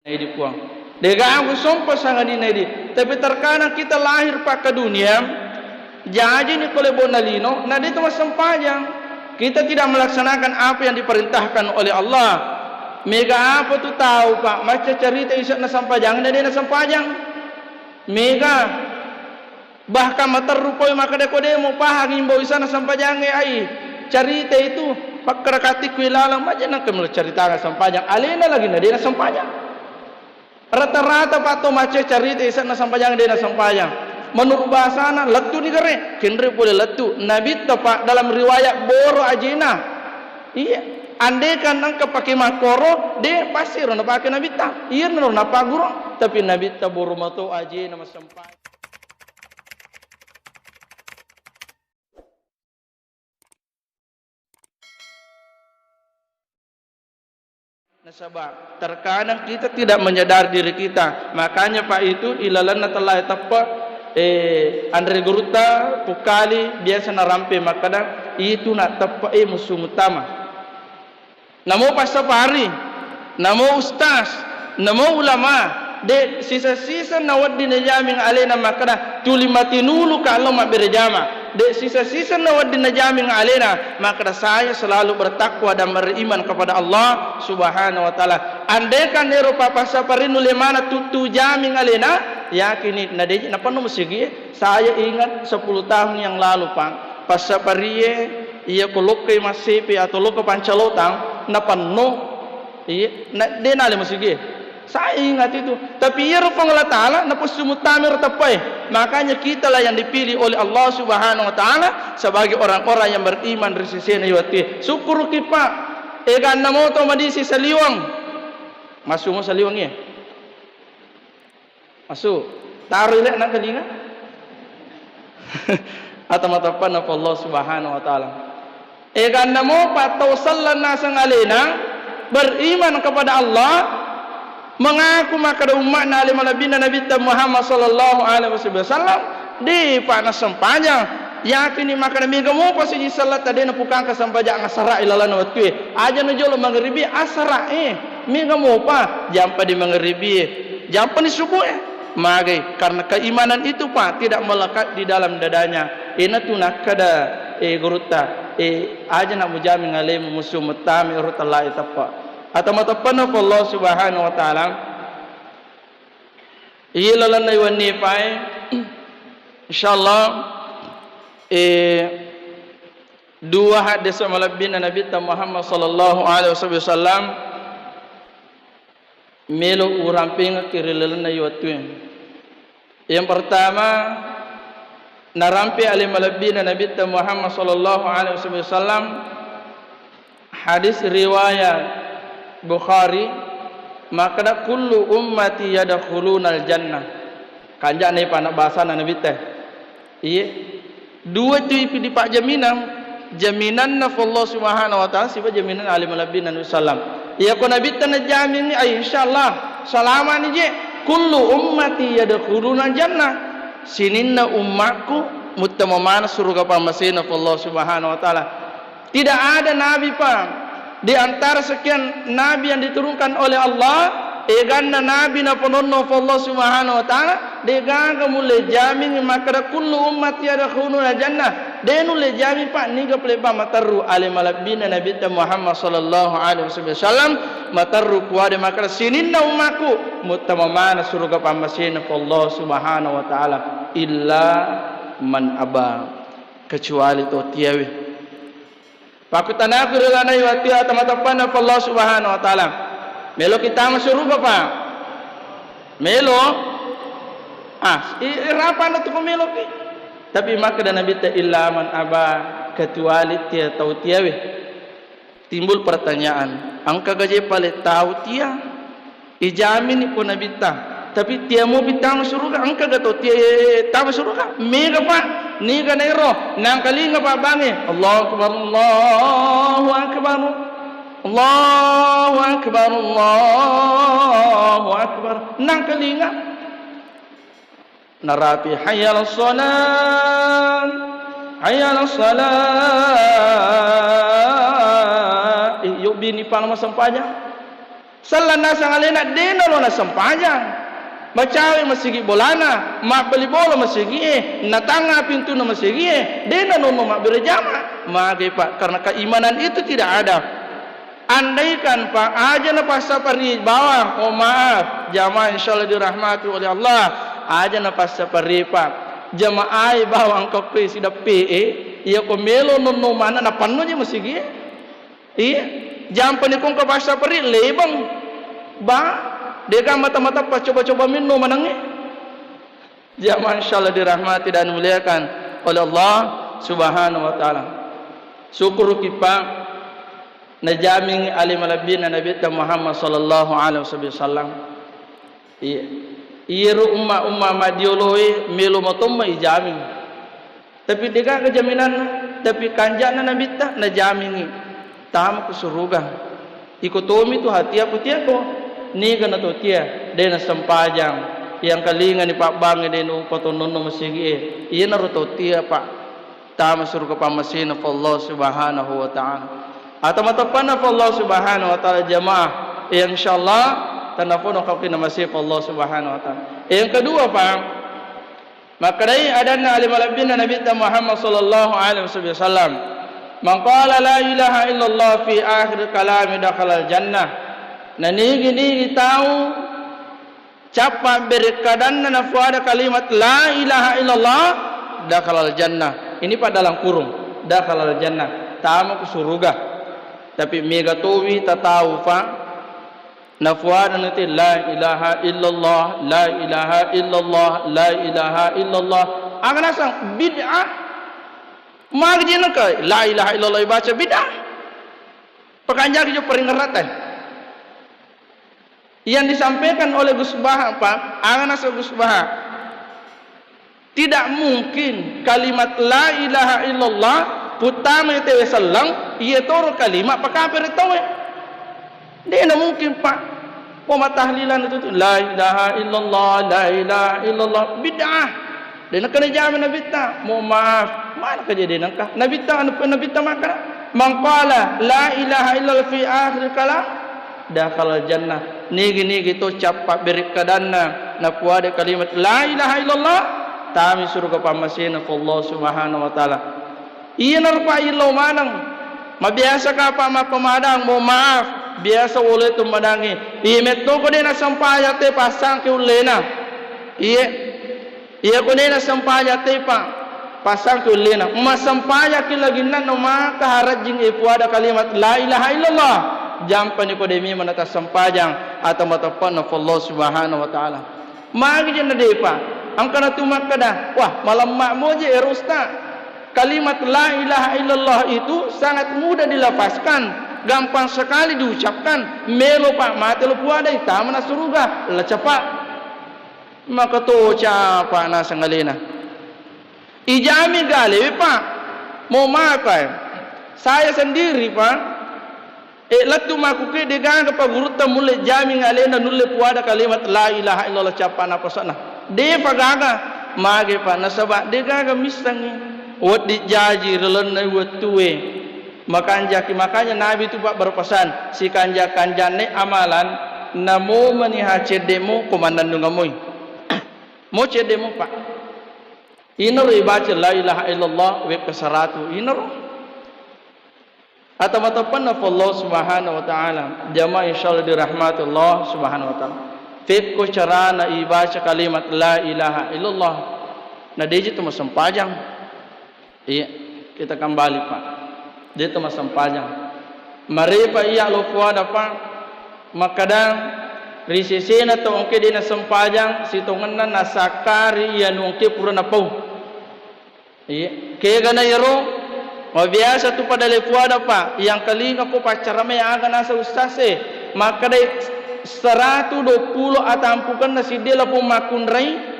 Ini puang. Dega aku sompa sangat ini. Tapi terkadang kita lahir pak ke dunia, jadi ni kalau bonalino, nadi itu masam panjang. Kita tidak melaksanakan apa yang diperintahkan oleh Allah. Mega apa tu tahu pak? Macam cerita isak na sampajang, nadi na sampajang. Mega bahkan materupoi maka demo pahang imbo isa na sampajang ai. Cerita itu pak kerakati kuilalang macam nak kemul cerita na sampajang. Alena lagi nadi na sampajang. Rata-rata pato macam cerita isak na sampajang dia na sampajang. Menurut bahasa na letu ni kere, kendre boleh letu. Nabi tepak dalam riwayat boro ajina. Iya, andai kan angka pakai makoro, dia pasti rona pakai Nabi ta. Iya rona paguro, tapi Nabi ta boro mato ajina mas sampajang. Sebab terkadang kita tidak menyadari diri kita. Makanya Pak itu ilalan telah tepat Andre Guruta pukali biasa narampe makada itu nak tepat musuh utama. Namo pasapari, namo ustaz, namo ulama. De sisa-sisa nawad dinajaming alena makada tulimati nulu kalau mak berjama. De sisa-sisa nawad dinajaming alena makada saya selalu bertakwa dan beriman kepada Allah Subhanahu wa taala. Andaikan nero papa saparinu lemana tutu jaming alena, yakini nade napa no musigi saya ingat 10 tahun yang lalu Pak. Pas saparie iya kolokai masipi atau loko pancalotang napa no iya de nale musigi. Saya ingat itu. Tapi ya rupa Allah Ta'ala napus sumutamir tapai. Makanya kita lah yang dipilih oleh Allah Subhanahu Wa Ta'ala sebagai orang-orang yang beriman risisena yuati. Syukur kita. Egan namo to madisi saliwang. Masuk mo saliwang ya. Masuk. Taruh ilek nak kelinga. Atau matapan apa Allah Subhanahu Wa Ta'ala. Egan namo patau sallan nasang alena beriman kepada Allah. Mengaku maka umat nalim nabina Nabi Muhammad sallallahu alaihi wasallam di panas sempajang yakini maka Nabi kamu pasti salat tadi na pukang ka sempajang asara ilalan waktu aja no jolo maghribi asara mi kamu pa jam pa di maghribi jam pa ni subuh magai karena keimanan itu Pak tidak melekat di dalam dadanya ina tunak kada guruta aja nak mujamin alaihi musuh mutami urutallahi tappa atau matapan Allah Subhanahu wa taala ilalan na iwani pai insyaallah dua hadis malabin Nabi Muhammad sallallahu alaihi wasallam melo uramping kirilalan na iwatu yang pertama narampi alim malabin Nabi Muhammad sallallahu alaihi wasallam hadis riwayat Bukhari maka kullu ummati yadkhulunal jannah kanja ni panak bahasa Nabi teh iya dua tu di pak jaminan na Allah Subhanahu wa taala siapa jaminan alim nabi Nabi sallam iya ko Nabi teh jamin ni insyaallah selama ni je kullu ummati yadkhulunal jannah sininna ummaku mutamamana surga pamasina Allah Subhanahu wa taala tidak ada nabi Pak di antara sekian nabi yang diturunkan oleh Allah eganna nabi na pononno Allah Subhanahu wa taala dega kamule jamin maka kullu ummati yadkhuluna jannah denu le jamin Pak niga plepa mataru alim malabina Nabi Muhammad sallallahu alaihi wasallam mataru kuade maka sininna ummaku mutamamana surga pamasina Allah Subhanahu wa taala illa man aba kecuali to tiawe Pakutanaku rilana iwati atamatapan Allah Subhanahu wa taala. Melo kita masuruba Pak. Melo irapan tu melo ki. Tapi maka dan Nabi ta illa man aba kecuali tia tau tiawe. Timbul pertanyaan, angka gaje pale tahu tia ijamin pun Nabi ta. Tapi tia mau bitang surga angka gato tia tahu surga. Mega Pak. Ni ka nairo nang kalinga pa bangi Allahu akbar Allahu akbar Allahu akbar Allahu akbar nang kalinga narapi hayyal salat hayyal salat yuk bini palma sampaja Salan na sang alena dena lo na sampajang. Macawe masigi bolana, mak beli bola masigi natanga pintu na masigi dena no mak berjama. Maka Pak, karena keimanan itu tidak ada. Andaikan Pak aja na pasta pari bawah, oh maaf, jamaah insyaallah dirahmati oleh Allah, aja na pasta pari Pak. Jamaah bawang kau pe sida PE, ia ko melo no mana na panno je masigi. Iya, jam penikung ke pasta pari lebang ba deka mata-mata pas coba-coba minum manangi. Jamaah insyaallah dirahmati dan dimuliakan oleh Allah Subhanahu wa taala. Syukur kita najaming alim alabina Nabi Muhammad sallallahu alaihi wasallam. Iya umma madioloe melo matomma ijaming. Tapi deka kejaminan tapi kanjana Nabi ta najamingi. Tam ku suruga. Ikotomi tu hati aku tiako. Ni kana to tia dena sampajang yang kalingan ni Pak Bang denu kotonono masigi. Iya naruto tia Pak. Tam suruga pamasin Allah Subhanahu wa taala. Atau matapana Allah Subhanahu wa taala jamaah yang insyaallah tanafuna kaqina masih Allah Subhanahu wa taala. Yang kedua Pak, maka dai adana alim alabina Nabi Muhammad sallallahu alaihi wasallam. Man qala la ilaha illallah fi akhir kalami dakhala al jannah. Nani tahu capa berkadanna nafuada kalimat la ilaha illallah dakhala al jannah. Ini pada dalam kurung dakhala al jannah. Tamu ke surga. Tapi mega towi tatawu fa nafuada nanti la ilaha illallah la ilaha illallah la ilaha illallah agana sang bid'ah magjina ka la ilaha illallah baca bid'ah pekanjak jo peringeratan yang disampaikan oleh Gus Baha Pak agana sa Gus Baha tidak mungkin kalimat la ilaha illallah putama tewe sallang iya toro kalimat pakapir tawe dia mungkin Pak pematahlilan itu la ilaha illallah la ilaha illallah bid'ah dia kena jamin Nabi ta mau maaf mana kejadian kah Nabi ta maka mangqala la ilaha illallah fi akhir kalam dakhala jannah nigi to capa berikadanna na kuade kalimat la ilaha illallah tami surga pamasina Allah Subhanahu wa taala. Iya narpa ilo manang mabiasa ka pa mapamadang mo maaf biasa ulit tumadangi imet to ko din sampaya te pasang ke ulena iya ko din sampaya te pa pasang ke ulena masampaya kilaginan no maka harajing ipuada kalimat la ilaha illallah jampan ko demi manata sampajang atau matapan na Allah Subhanahu wa taala magi na de pa ang kana tumakada wah malam mak mo je erusta. Kalimat la ilaha illallah itu sangat mudah dilafazkan, gampang sekali diucapkan. Melo Pak, mati lu puada taman surga, la cepat. Maka to capa na sangalina. Ijami gale Pak. Mau makai. Saya sendiri Pak. Latu maku ke degang ke paguruta mulai jami ngalena nulle puada kalimat la ilaha illallah capa na pasana. De pagaga mage Pak nasaba degaga misangi. Wat dijaji relenai wat tuwe makanya Nabi itu Pak berpesan si kanja-kanjane amalan namo maniha cedemo komandan dungamoy mo cedemo Pak inoro ibaca la ilaha illallah we kasaratu inoro atau matapan Allah Subhanahu wa taala jamaah insyaallah dirahmati Allah Subhanahu wa taala fikko carana ibaca kalimat la ilaha illallah na deji tu masampajang. Iya, kita kembali Pak. Dia tu masam panjang. Mari Pak iya lo puada Pak. Makadang risisena to ongke dina sampajang sitonganna nasakari ya nongke purana pau. Iya, kaya gana yaro. Mabiasa tu pada le puada Pak. Yang kalinga ko pacarame aga nasa ustase. Makadai 120 atampukan nasi dela po makunrai.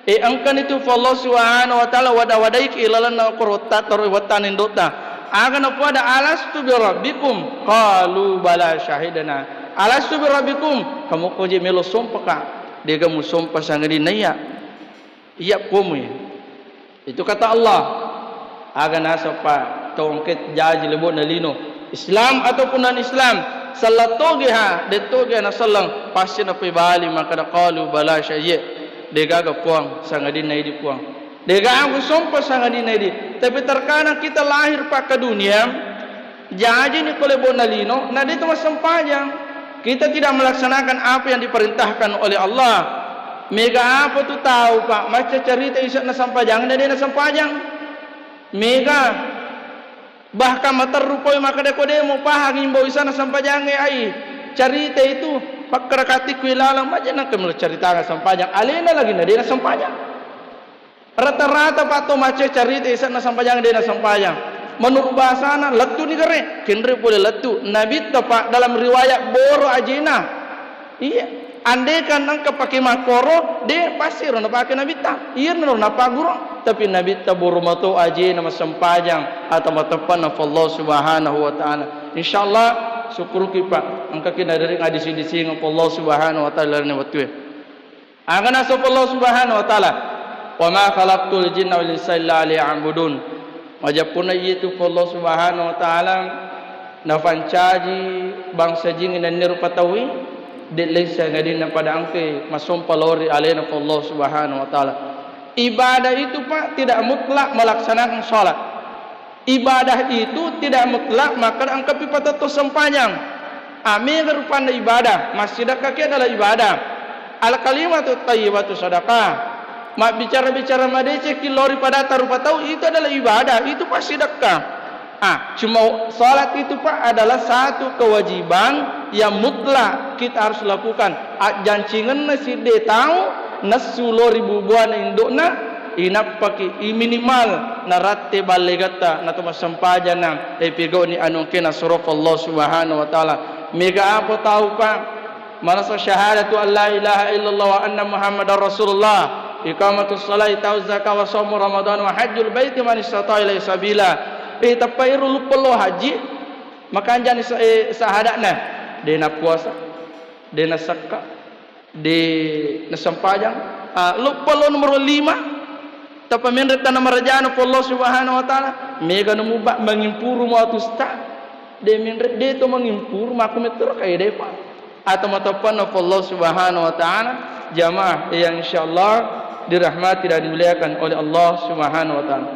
Angkan itu Allah Subhanahu wa taala wada-wadai ke ilalan na korota taru watanin dota aga na pada alastu bi rabbikum qalu bala syahidana alastu bi rabbikum kamu ko je melo sompaka de kamu sompa sangadi naya iya komu itu kata Allah aga na sapa tongket jaji lebo nalino Islam ataupun non Islam salatoge ha de toge na sallang pasti na pibali maka da qalu bala syayye de gaga puang sangadin nai di puang de gaga sompa sangadin nai di. Tapi terkadang kita lahir pak ke dunia jadi ni kole bonalino na dito masampajang kita tidak melaksanakan apa yang diperintahkan oleh Allah. Mega apa tu tahu pak macam cerita isak na sampajang na dia na sampajang mega bahkan materupoi maka demo pahang imbo isana sampajange ai cerita itu pakrakati kuilalang majana kemel cerita nga sampajang alena lagi na dia na sampajang rata-rata pato mace cerita isana sampajang dia na sampajang menurut bahasana letu ni gere kenre boleh letu nabi pak dalam riwayat boro ajina iya andekan nang pakai makoro de pasir na pakai nabi ta iya no na paguro tapi nabi ta boro mato ajina masampajang atau matapan na Allah subhanahu wa taala insyaallah syukur kita angka kina dari ngadisi-disi ng Allah subhanahu wa taala ni watwe angka na Allah subhanahu wa taala wa ma khalaqtul jinna wal insa illa liya'budun majapuna itu Allah subhanahu wa taala na fancaji bangsa jingin dan niru patawi de lesa ngadina pada angke masompa lori alena Allah subhanahu wa taala. Ibadah itu pak tidak mutlak melaksanakan salat. Ibadah itu tidak mutlak maka angka pipata to sempanjang. Amin rupana ibadah. Masjidah kaki adalah ibadah. Al kalimatu thayyibatu sedekah. Mak bicara-bicara madece kilori pada tarupa tahu itu adalah ibadah. Itu pasti sedekah. Cuma salat itu pak adalah satu kewajiban yang mutlak kita harus lakukan. Jancingan nasi de tahu nasulo ribu buan indokna inap paki minimal naratte balegata na tuma sampajana de pigo ni anu kena suruf Allah subhanahu wa taala. Mega apa tahu pak manasa syahadatu an la ilaha illallah wa anna muhammadar rasulullah iqamatus salati tauz zakat wa shaum ramadan wa hajjul baiti man istata ilaihi sabila. Tapairu lupa haji maka anjani sahadatna dena puasa dena zakat de nasampajang lupa lo nomor 5 tapa menreta na marajana Allah subhanahu wa taala mega no mubak mangimpuru mo atusta de menret de to mangimpuru maku meter kay de pa atau matapan Allah subhanahu wa taala jamaah yang insyaallah dirahmati dan dimuliakan oleh Allah subhanahu wa taala.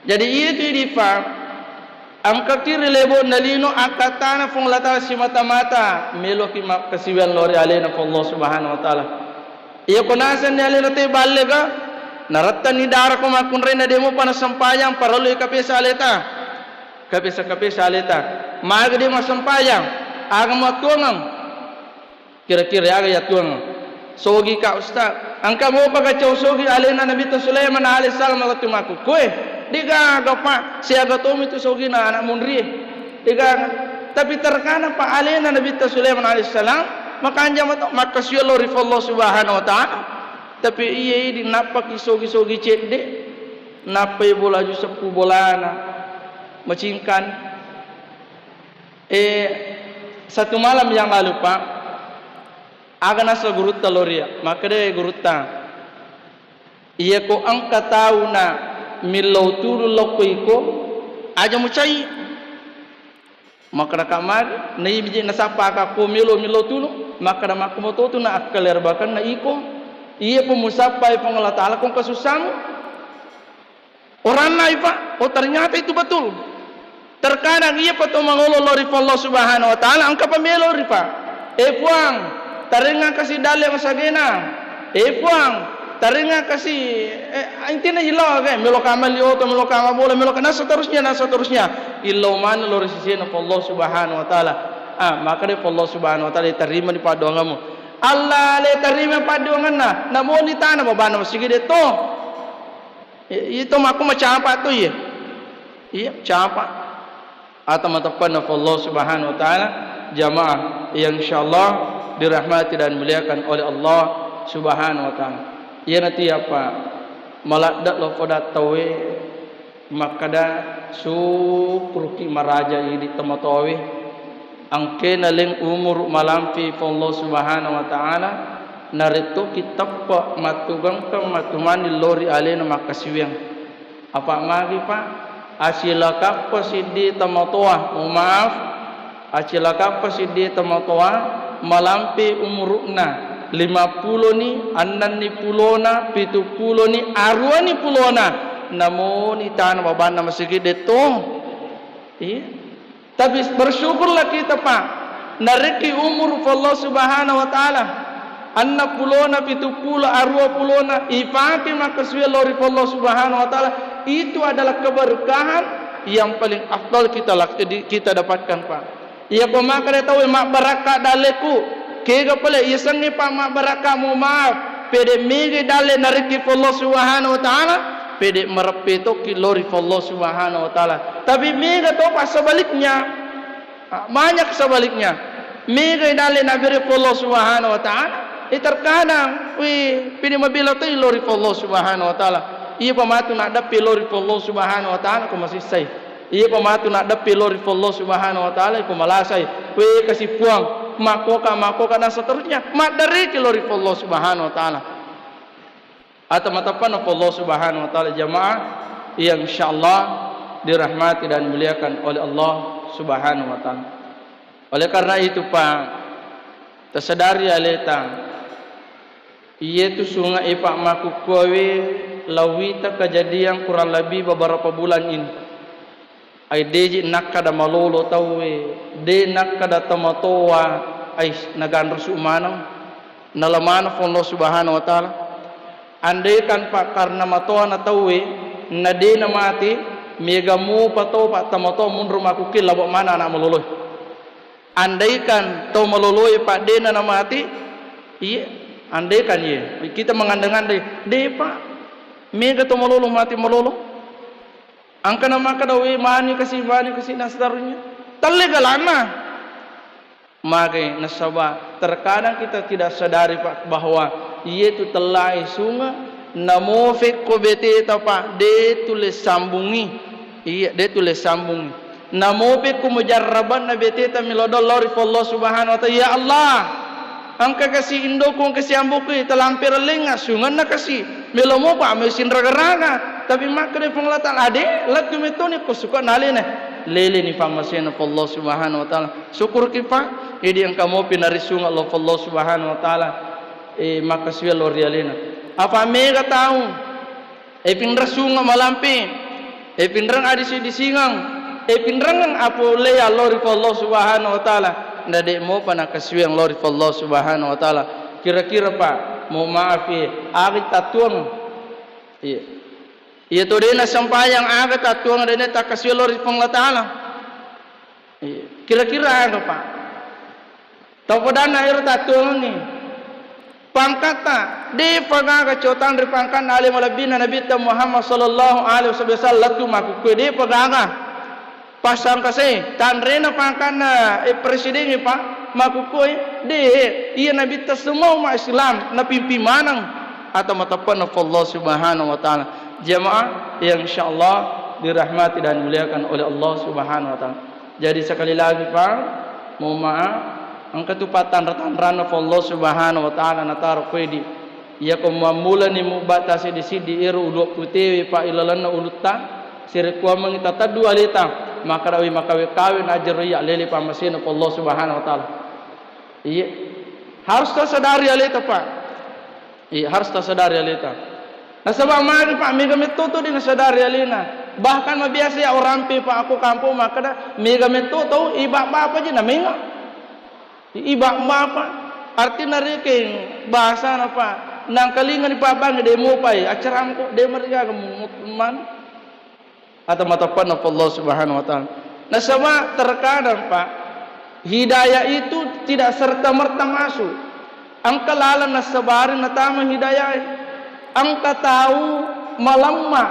Jadi itu difaham angka kiri lebo nalino akatana fung lata si mata-mata melo ki kasiwan lori alena Allah subhanahu wa taala. Iya konasan ni alena te balega naratta ni dara ko makun rena demo pana sampayang paralo kapesa aleta. Kapesa aleta. Maga de masampayang aga matuangam. Kira-kira aga ya tuang. Sogi ka ustaz. Angka mo pagka sogi alena Nabi Sulaiman alaihi salam ngatumaku. Koe diga apa siaga tomi tu sogina anak munri diga tapi terkana pak alena Nabi Sulaiman alaihissalam maka anjam atau maka syalo rif Allah subhanahu wa taala tapi iya di napa kisogi cede napa bola ju sepu bolana macingkan satu malam yang lalu pak aga nasa gurutta loria maka de gurutta iya ko angka tahu na milau turu lokoiko aja mucai maka kamar nai biji nasapa ka ko milau tulu maka maku moto tu na akaler bahkan na iko iya pemusapai pengolah taala kong kasusang orang naik pak ternyata itu betul terkadang iya pato mangolo lori Allah subhanahu wa taala angka pamelo ripa puang tarenga kasih dalem masagena puang taringa kasih intinya ilau kan melokama lioto melokama bola melokama seterusnya ilau mana lo resisinya Allah subhanahu wa taala maka dia Allah subhanahu wa taala terima di paduanganmu Allah le terima paduanganna namun di tanah babana masih gede to itu aku macam apa tu ya iya capa atau matapan Allah subhanahu wa taala jamaah yang insyaallah dirahmati dan muliakan oleh Allah subhanahu wa taala. Ia nanti apa maladak lo pada tawe makada su pruki maraja ini tematowe angke naling umur malampi Allah subhanahu wa taala narito kitab pa matugang ka matumani lori alena makasiweng apa magi pa asila kappa sidi tamatoa maaf acilaka pa si di tamatoa malampi umurukna 50 ni, 60 na, 70 ni, 60 na. Namun itan babana masigi dito. Tapi bersyukurlah kita Pak. Nariki umur Allah Subhanahu wa taala. 60 na, 70, 60 na, ifati makaswi lori Allah Subhanahu wa taala. Itu adalah keberkahan yang paling afdal kita dapatkan Pak. Ia pemakai tahu mak baraka daleku. Kega pala isang ni pa mak baraka mo maaf. Pede migi dale nariki Allah Subhanahu wa taala. Pede merepito kilori Allah Subhanahu wa taala. Tapi mega to pa sebaliknya. Banyak sebaliknya. Mega dale nabiri Allah Subhanahu wa taala. Terkadang pede mabila to ilori Allah Subhanahu wa taala. Ia pamatu nak dapi lori Allah Subhanahu wa taala ko masih safe. Ia pamatu nak dapi lori Allah Subhanahu wa taala ko malasay. Kasih puang makoka dan seterusnya. Mak dari lori Allah Subhanahu wa taala. Atau matapan Allah Subhanahu wa taala jamaah yang insyaallah dirahmati dan dimuliakan oleh Allah Subhanahu wa taala. Oleh karena itu Pak, tersadari aleta iaitu sungai ipak maku kowe lawita kejadian kurang lebih beberapa bulan ini. Ai deji nakada malolo tawe, de nakada tamatoa ai nagan rusu manang nalamana Allah Subhanahu wa taala. Andai kan Pak karena matoa na tawe na de na mati megamu pato Pak tamato mundur maku kil labok mana anak maloloy. Andai kan tau maloloy Pak de na mati, iya andai kan iya kita mengandang-andai de Pak mega to malolo mati malolo angka nama kadawi mani kasih dan seterusnya telegalana magai nasaba. Terkadang kita tidak sadari Pak bahwa yaitu telai sunga namofik ko bete ta Pak de tulis sambungi iya de tulis sambungi namofik ko mujarraban na bete ta milodol lori Allah Subhanahu wa taala. Ya Allah angka kasih indo kong kasih ambuki telampir lenga sungan na kasih melomo pa mesin raga-raga tapi makre penglatan ade lat kumetoni ko suka naline lele ni pamasen Allah Subhanahu wa taala. Syukur kita idi ang kamo pinarisung Allah Subhanahu wa taala makaswi lorialena apa mega tahu pindrasung malampi pindrang adisi disingang pindrang apo le Allah Subhanahu wa taala. Ndade mo pa nakaswi ang lori Allah Subhanahu wa taala. Kira-kira Pak mau maafi agit tatuang iya to din na sampayang agit tatuang din ta kaswi lori Allah taala. Kira-kira ano Pak tapodan na iro tatuang ni pangkata di pagaga cotan ri pangkan alim labina Nabi Muhammad sallallahu alaihi wasallam tu maku di pagaga pasang kasi tanrena pangkan presiden Pak makukoy de iya Nabi ta semua umat Islam na pimpi manang atau matapan Allah Subhanahu wa taala. Jamaah yang insyaallah dirahmati dan dimuliakan oleh Allah Subhanahu wa taala. Jadi sekali lagi Pak mohon maaf ang ketupatan ratan-ran Allah Subhanahu wa taala natar kwedi ya ko mamula ni mubatasi di sidi iru udok putewi Pak ilalanna uluta sire ko mangita tadu alita maka dawi makawi kawin ajar ya lele pamasin Allah Subhanahu wa taala. Iya harus tersadari alita Pak. Iya harus tersadari alita. Nasabah mari Pak mega metoto di nasadari alina. Bahkan mabiasa ya orang pi Pak aku kampung maka da mega metoto iba apa aja namanya. Iba apa arti nariking bahasa apa nang kalingan ni Pak demo pai acara ko demo mereka man atau matapan Allah Subhanahu wa taala. Nasama terkadang Pak hidayah itu tidak serta-merta masuk. Angka lalan nasabarin natama hidayah. Angka tahu malamma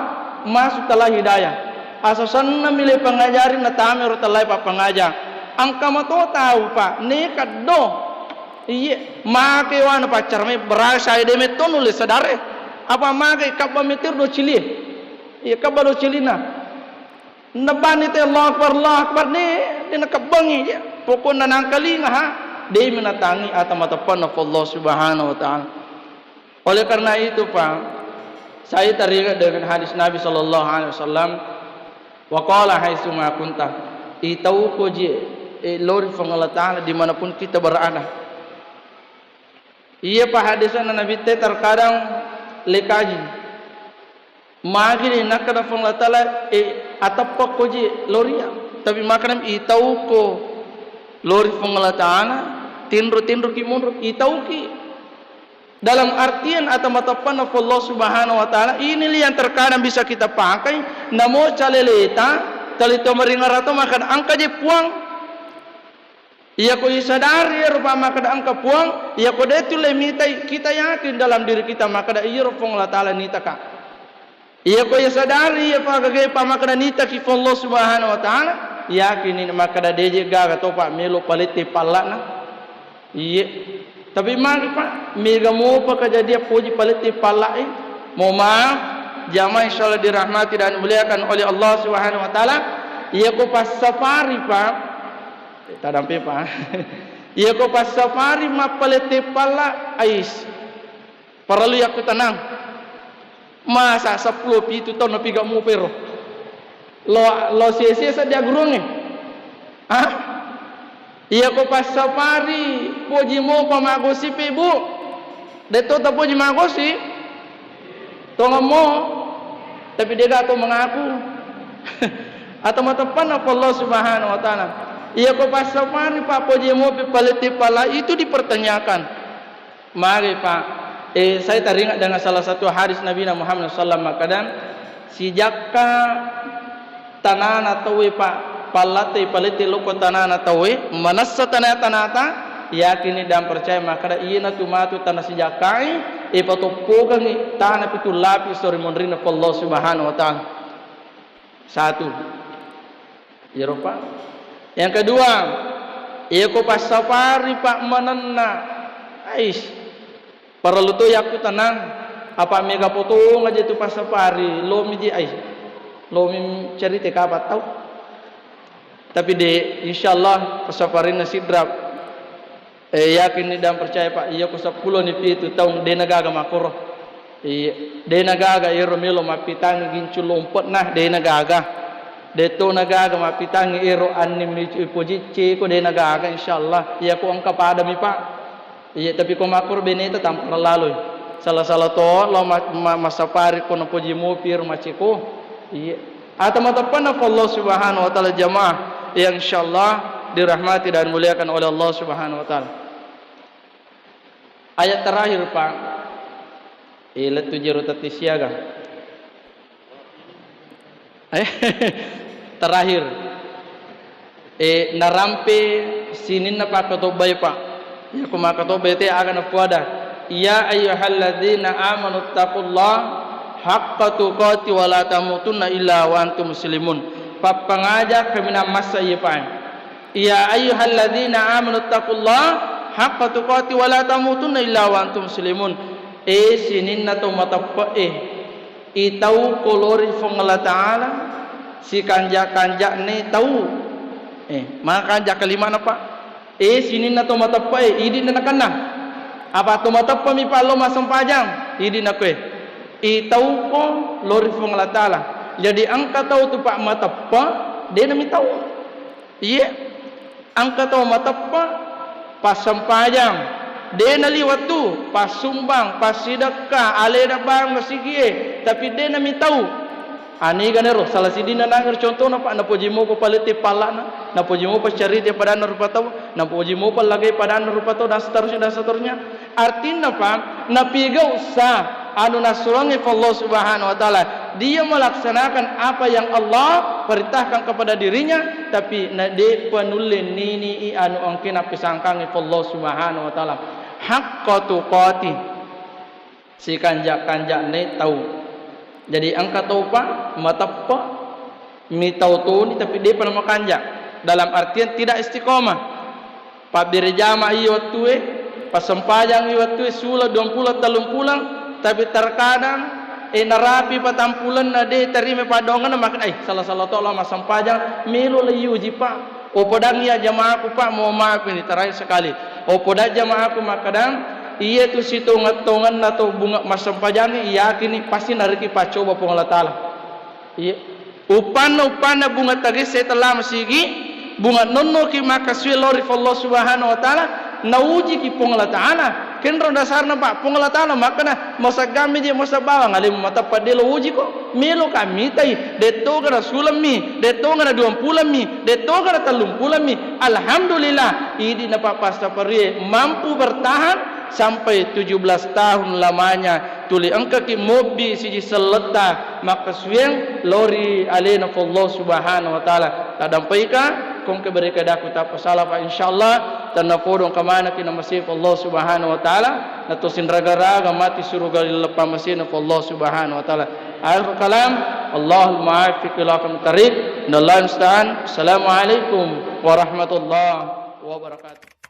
masuk telah hidayah. Asasan na milih pengajarin natama rutalai Pak pengajar. Angka mato tahu Pak nekat do. Iya, make wana pacar me berasa ide meto nulis sadare. Apa make kabba metir do cili. Iya kabba do cilina. Naban itu Allah Akbar ni nakabangi ya pokoknya nangkalinga ha dia menatangi atau matapan Allah Subhanahu wa taala. Oleh karena itu Pak saya teringat dengan hadis Nabi sallallahu alaihi wasallam wa qala haitsu ma kunta itau koji lori fong Allah Ta'ala dimanapun kita berada. Iya pa hadisan Nabi te terkadang lekaji magini nakada fong Allah Ta'ala atapak koji loria tapi makanam itau ko lori fong Allah Ta'ala tinru ki mundur itau ki dalam artian atau matapan Allah Subhanahu wa Ta'ala ini yang terkadang bisa kita pakai namo caleleta talito meringar atau makan angka je puang. Ia ko isadari rupa maka angka puang, ia ko detu le mitai kita yakin dalam diri kita maka da iya rofong Allah Ta'ala nita ka. Ia ko isadari ia pagage pa maka da nita ki Allah Subhanahu wa Ta'ala yakin ini maka da deje gaga to pa melo palete palana. Iya. Tapi mari pa mega mo pa kajadian puji palete palai. Mo maaf jamaah insyaallah dirahmati dan dimuliakan oleh Allah Subhanahu wa Ta'ala. Ia ko pas safari pa tadampi pa. Ia ko pas safari mapalete pala ais. Paralu aku tenang. Masa 10 pitu tahun napi gak mau pero. Lo sia-sia sadia gurung ni. Ah? Ia ko pas safari poji mo pamagosi pe bu. Deto ta poji magosi. Tonga mo. Tapi dia gato mengaku. Atau matapan apa Allah Subhanahu wa Ta'ala. Ia ko pas safari Pak poji mo palete pala itu dipertanyakan. Mari Pak, saya teringat dengan salah satu hadis Nabi Muhammad sallallahu alaihi wasallam si jakka tanana tawe Pak palate loko tanana tawe manassa tanata yakini dan percaya maka ina tu matu tanah si jakai patopogang tanah pitu lapis sori mondrina Allah Subhanahu wa Ta'ala. Satu. Ya Pak. Yang kedua, ia ko pas safari Pak mananna. Ais. Para luto yaku tenang. Apa mega potong aja tu pas safari. Lo miji ais. Lo mi cerita kapat tahu. Tapi de insyaallah pas safari na sidrap. Yakin ni dan percaya Pak ia ko 10 ni pitu tahun de nagaga makoro. De nagaga iro melo mapitang gincu lompot nah de nagaga. Deto nagaga mapitang iro anim ni pojice ko de nagaga insyaallah ia ko angka pada mi Pak. Iya tapi ko makor beneta tampar lalu. Salah-salah to lo masafari ko na poji mo pir maciko. Iya. Atau matapan Allah Subhanahu wa Ta'ala jamaah yang insyaallah dirahmati dan muliakan oleh Allah Subhanahu wa Ta'ala. Ayat terakhir Pak. Letu jiru tati siaga. Terakhir narampe sinin na Pak katobay Pak ya kuma katobay te aga na puada ya ayyuhalladzina amanu taqullah haqqa tuqati wa la tamutunna illa wa antum muslimun papangajak kami na masa iya Pak ya ayyuhalladzina amanu taqullah haqqa tuqati wa la tamutunna illa wa antum muslimun sinin na to matappa itau kolori fong Allah Ta'ala si kanjak ni tahu maka kanjak kelima apa sini na to matapa idi na kana apa to matapa mi palo masam pajang idi na ko tahu ko lori fong Allah Ta'ala jadi angka tahu tu Pak matapa dia na mi tahu iya angka tahu matapa pasam pajang dia na liwat tu pas sumbang pas sedekah ale da bang masigi tapi dia na mi tahu ani ganero salah sidina nangir contoh na Pak na poji mo ko palete palana na poji mo pa charite pada rupa tahu na poji mo pa lagay pada rupa tahu dan seterusnya artinya Pak na piga usah anu nasulangi Allah Subhanahu wa Ta'ala dia melaksanakan apa yang Allah perintahkan kepada dirinya tapi na de panulin nini anu angkina pisangkangi Allah Subhanahu wa Ta'ala haqqa tuqati si kanjak ne tahu. Jadi angka tahu Pak matapa mi tahu tu ni tapi dia pernah makanjak dalam artian tidak istiqomah. Pak birjama iyo tu pas sempajang iyo tu sula 20 talung pulang tapi terkadang narapi patampulan na de terima padongan makan salah-salah to Allah masam pajang milo liu ji Pak. O podang ya jamaah aku Pak mau maaf ini terakhir sekali. O podak jamaah aku makadang iya tu situ ngatongan atau bunga masam pajangi yakin pasti nariki pacoba pong Allah Ta'ala iya upana bunga tagis setelah masigi bunga nonno ki maka suwe lori Allah subhanahu wa ta'ala na uji ki pong Allah ta'ala kenro dasarna pak pong Allah ta'ala makana masa gami dia masa bawang alim mata padelo uji ko melo kami tai deto gara sulami deto gara 20 mi deto gara 30 mi alhamdulillah idi na papasta parie mampu bertahan sampai 17 tahun lamanya tuli angka ki mobi siji seleta maka suweng lori alena Allah subhanahu wa ta'ala tadampaika kung keberika daku tak pasalah pa insyaallah tanna podong kamana kina masif Allah subhanahu wa ta'ala natusin raga-raga mati suruga lepa masin Allah subhanahu wa ta'ala akhir kalam Allahul muwaffiq ila aqwamit thariq. Assalamualaikum warahmatullahi wabarakatuh.